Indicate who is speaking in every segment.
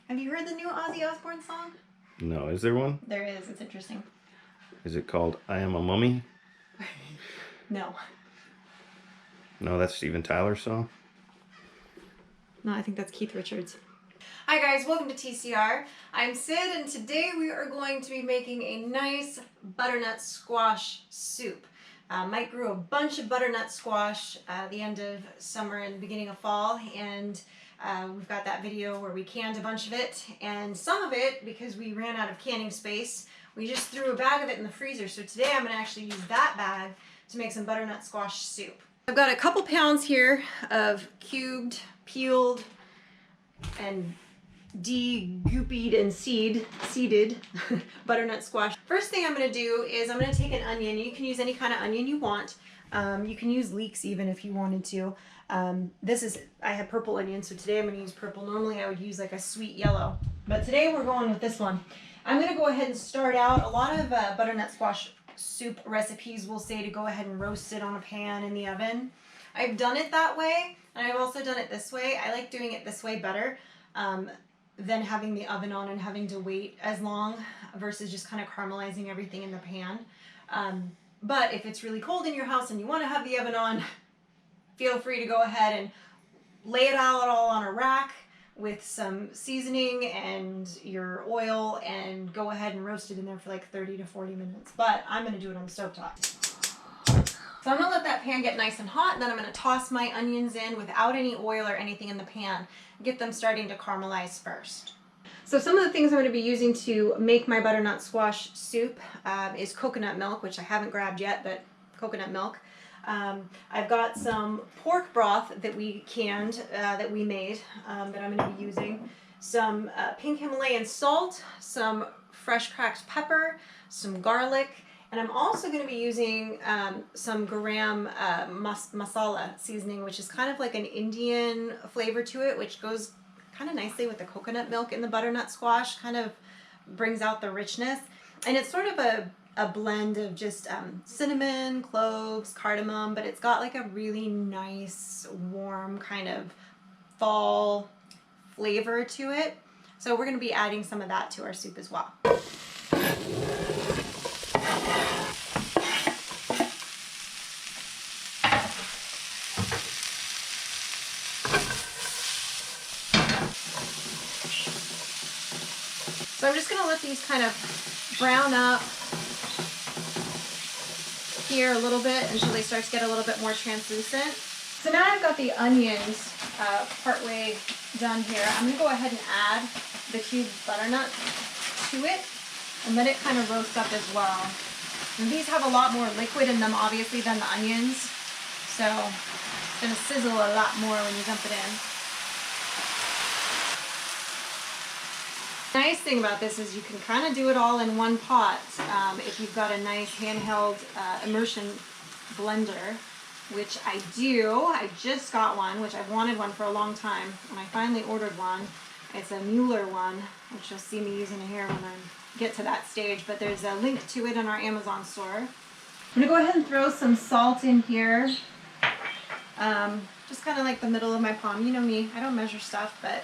Speaker 1: Have you heard the new Ozzy Osbourne song?
Speaker 2: No, is there one?
Speaker 1: There is. It's interesting.
Speaker 2: Is it called I Am a Mummy?
Speaker 1: No.
Speaker 2: No, that's Steven Tyler's song.
Speaker 1: No, I think that's Keith Richards. Hi guys, welcome to TCR. I'm Sid and today we are going to be making a nice butternut squash soup. Mike grew a bunch of butternut squash at the end of summer and the beginning of fall, and we've got that video where we canned a bunch of it, and some of it, because we ran out of canning space, we just threw a bag of it in the freezer. So today I'm going to actually use that bag to make some butternut squash soup. I've got a couple pounds here of cubed, peeled, and de-goopied and seeded butternut squash. First thing I'm going to do is I'm going to take an onion. You can use any kind of onion you want. You can use leeks even if you wanted to. I have purple onions, so today I'm going to use purple. Normally I would use like a sweet yellow, but today we're going with this one. I'm going to go ahead and start out. A lot of butternut squash soup recipes will say to go ahead and roast it on a pan in the oven. I've done it that way, and I've also done it this way. I like doing it this way better than having the oven on and having to wait as long versus just kind of caramelizing everything in the pan. But if it's really cold in your house and you want to have the oven on, feel free to go ahead and lay it out all on a rack with some seasoning and your oil and go ahead and roast it in there for like 30 to 40 minutes. But I'm going to do it on the stovetop. So I'm going to let that pan get nice and hot, and then I'm going to toss my onions in without any oil or anything in the pan. Get them starting to caramelize first. So some of the things I'm going to be using to make my butternut squash soup is coconut milk, which I haven't grabbed yet, but coconut milk. I've got some pork broth that we canned, that we made, that I'm going to be using. Some pink Himalayan salt, some fresh cracked pepper, some garlic, and I'm also going to be using some garam masala seasoning, which is kind of like an Indian flavor to it, which goes kind of nicely with the coconut milk in the butternut squash, kind of brings out the richness. And it's sort of a blend of just cinnamon, cloves, cardamom, but it's got like a really nice, warm kind of fall flavor to it. So we're going to be adding some of that to our soup as well. So I'm just going to let these kind of brown up here a little bit until they start to get a little bit more translucent. So now I've got the onions partway done here. I'm going to go ahead and add the cubed butternut to it and let it kind of roast up as well. And these have a lot more liquid in them, obviously, than the onions. So it's going to sizzle a lot more when you dump it in. The nice thing about this is you can kind of do it all in one pot if you've got a nice handheld immersion blender, which I do. I just got one, which I've wanted one for a long time, and I finally ordered one. It's a Mueller one, which you'll see me using here when I get to that stage, but there's a link to it in our Amazon store. I'm going to go ahead and throw some salt in here, just kind of like the middle of my palm. You know me, I don't measure stuff, but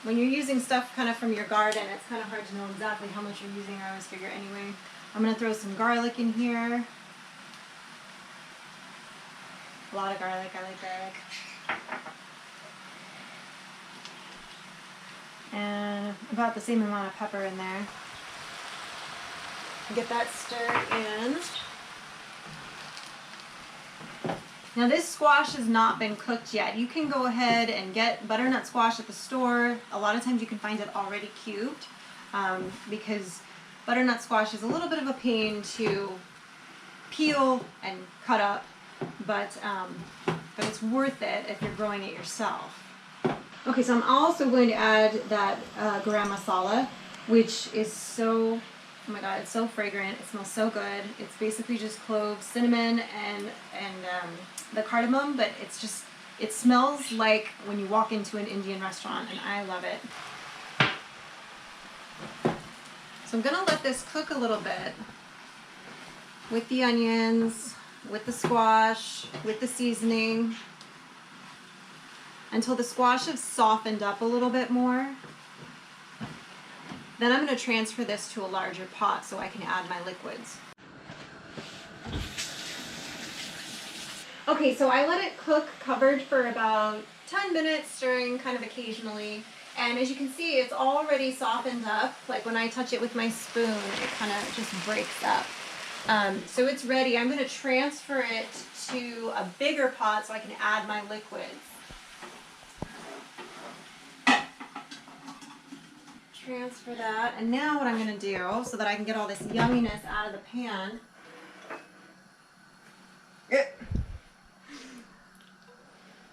Speaker 1: when you're using stuff kind of from your garden, it's kind of hard to know exactly how much you're using. I always figure anyway. I'm going to throw some garlic in here. A lot of garlic. I like garlic. And about the same amount of pepper in there. Get that stirred in. Now this squash has not been cooked yet. You can go ahead and get butternut squash at the store. A lot of times you can find it already cubed because butternut squash is a little bit of a pain to peel and cut up, but it's worth it if you're growing it yourself. Okay, so I'm also going to add that garam masala, which is so, oh my god, it's so fragrant. It smells so good. It's basically just cloves, cinnamon, and the cardamom, but it smells like when you walk into an Indian restaurant, and I love it. So I'm going to let this cook a little bit with the onions, with the squash, with the seasoning. until the squash has softened up a little bit more. Then I'm going to transfer this to a larger pot so I can add my liquids. Okay, so I let it cook covered for about 10 minutes, stirring kind of occasionally. And as you can see, it's already softened up. Like when I touch it with my spoon, it kind of just breaks up. So it's ready. I'm going to transfer it to a bigger pot so I can add my liquids. Transfer that. And now what I'm going to do, so that I can get all this yumminess out of the pan,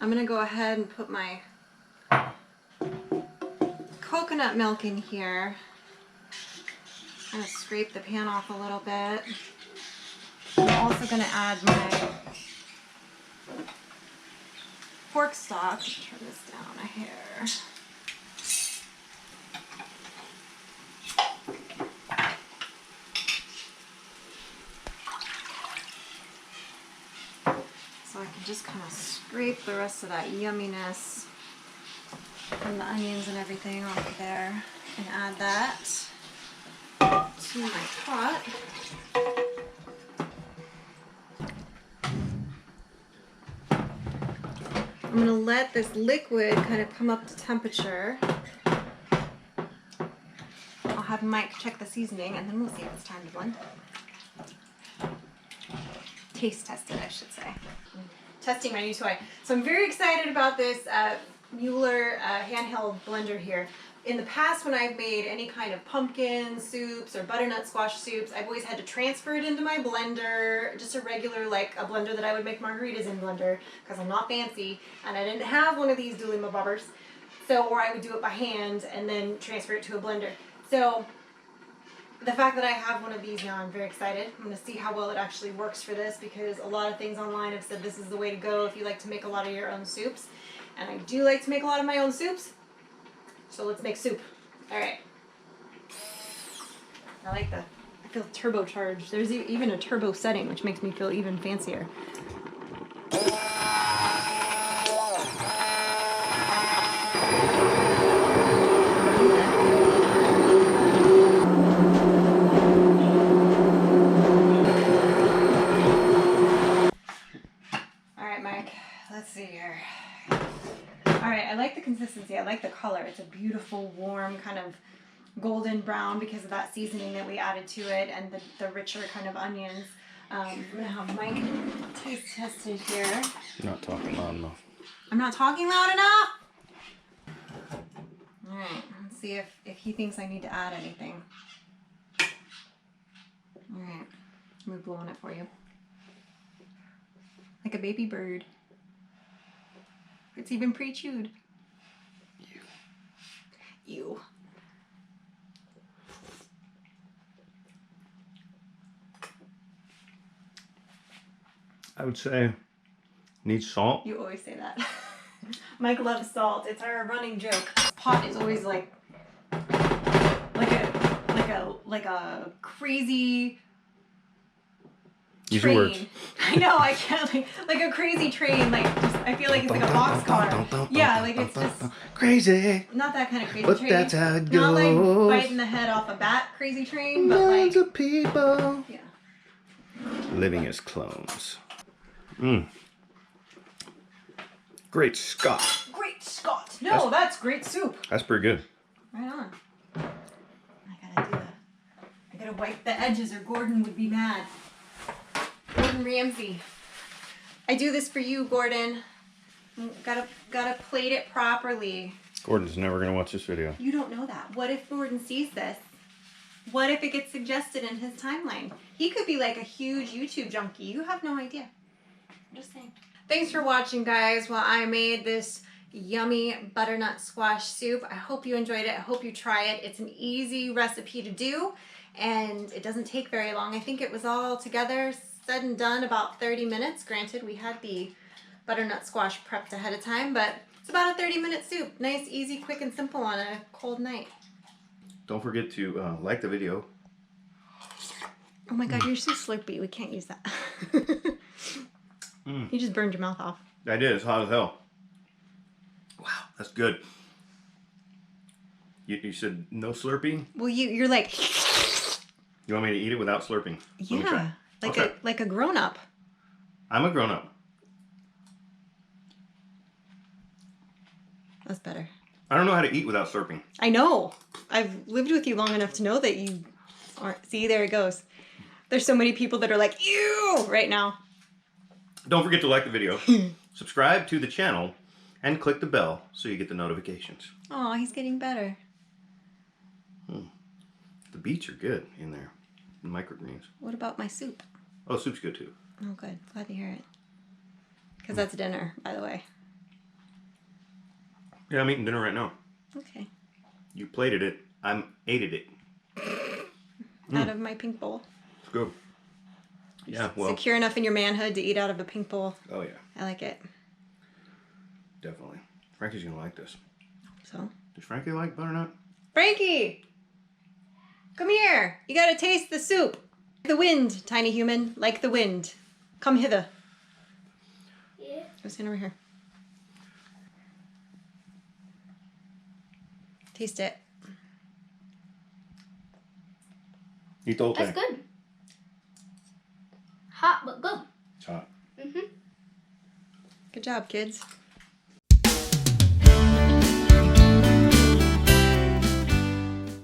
Speaker 1: I'm going to go ahead and put my coconut milk in here. I'm going to scrape the pan off a little bit. I'm also going to add my pork stock. Turn this down a hair. So I can just kind of scrape the rest of that yumminess from the onions and everything off of there and add that to my pot. I'm going to let this liquid kind of come up to temperature. I'll have Mike check the seasoning and then we'll see if it's time to blend. Taste test it, I should say. Testing my new toy. So I'm very excited about this Mueller handheld blender here. In the past, when I've made any kind of pumpkin soups or butternut squash soups, I've always had to transfer it into my blender, just a regular, like a blender that I would make margaritas in blender, because I'm not fancy, and I didn't have one of these dually bobbers. So, or I would do it by hand and then transfer it to a blender. So, the fact that I have one of these now, I'm very excited. I'm going to see how well it actually works for this, because a lot of things online have said this is the way to go if you like to make a lot of your own soups. And I do like to make a lot of my own soups. So let's make soup. All right. I feel turbocharged. There's even a turbo setting, which makes me feel even fancier. All right, Mike, let's see here. All right, I like the consistency. I like the color. It's a beautiful, warm, kind of golden brown because of that seasoning that we added to it and the richer kind of onions. I'm going to have Mike taste test it here.
Speaker 2: You're not talking loud enough.
Speaker 1: I'm not talking loud enough? All right, let's see if he thinks I need to add anything. All right, I'm blowing it for you. Like a baby bird. It's even pre-chewed. You.
Speaker 2: I would say needs salt.
Speaker 1: You always say that. Mike loves salt. It's our running joke. Pot is always like a crazy
Speaker 2: Use your
Speaker 1: train.
Speaker 2: words.
Speaker 1: I know, I can't, like a crazy train, like just, I feel like it's like a boxcar. Yeah, like it's just
Speaker 2: crazy.
Speaker 1: not that kind of crazy
Speaker 2: But
Speaker 1: train.
Speaker 2: that's how it
Speaker 1: Not like
Speaker 2: goes.
Speaker 1: biting the head off a bat crazy train, but
Speaker 2: Millions
Speaker 1: like
Speaker 2: of people
Speaker 1: yeah.
Speaker 2: living as clones. Great Scott.
Speaker 1: Great Scott. No, that's great soup.
Speaker 2: That's pretty good.
Speaker 1: Right on. I gotta wipe the edges or Gordon would be mad. Gordon Ramsay. I do this for you, Gordon. Gotta plate it properly.
Speaker 2: Gordon's never gonna watch this video.
Speaker 1: You don't know that. What if Gordon sees this? What if it gets suggested in his timeline? He could be like a huge YouTube junkie. You have no idea. I'm just saying. Thanks for watching, guys, while I made this yummy butternut squash soup. I hope you enjoyed it. I hope you try it. It's an easy recipe to do, and it doesn't take very long. I think it was all together, said and done, about 30 minutes. Granted, we had the butternut squash prepped ahead of time, but it's about a 30-minute soup. Nice, easy, quick, and simple on a cold night.
Speaker 2: Don't forget to like the video.
Speaker 1: Oh my God, you're so slurpy. We can't use that. You just burned your mouth off.
Speaker 2: I did. It's hot as hell. That's good. You said no slurping?
Speaker 1: Well, you're like,
Speaker 2: You want me to eat it without slurping? Let me try.
Speaker 1: yeah, like a grown up.
Speaker 2: I'm a grown up.
Speaker 1: That's better.
Speaker 2: I don't know how to eat without slurping.
Speaker 1: I know. I've lived with you long enough to know that you aren't. See, there it goes. There's so many people that are like, ew, right now.
Speaker 2: Don't forget to like the video, subscribe to the channel, and click the bell so you get the notifications.
Speaker 1: Oh, he's getting better.
Speaker 2: The beets are good in there. The microgreens.
Speaker 1: What about my soup?
Speaker 2: Oh, soup's good too.
Speaker 1: Oh, good. Glad to hear it. Because that's dinner, by the way.
Speaker 2: Yeah, I'm eating dinner right now.
Speaker 1: Okay.
Speaker 2: You plated it. I'm ate it.
Speaker 1: Out of my pink bowl.
Speaker 2: It's good. Yeah, well.
Speaker 1: Secure enough in your manhood to eat out of a pink bowl.
Speaker 2: Oh, yeah.
Speaker 1: I like it.
Speaker 2: Definitely. Frankie's going to like this.
Speaker 1: So?
Speaker 2: Does Frankie like butternut?
Speaker 1: Frankie! Come here. You gotta taste the soup. The wind, tiny human. Like the wind. Come hither.
Speaker 3: Yeah.
Speaker 1: Go stand over here. Taste it.
Speaker 2: Eat the whole thing.
Speaker 3: That's good. Hot but good.
Speaker 2: It's hot.
Speaker 3: Mhm.
Speaker 1: Good job, kids.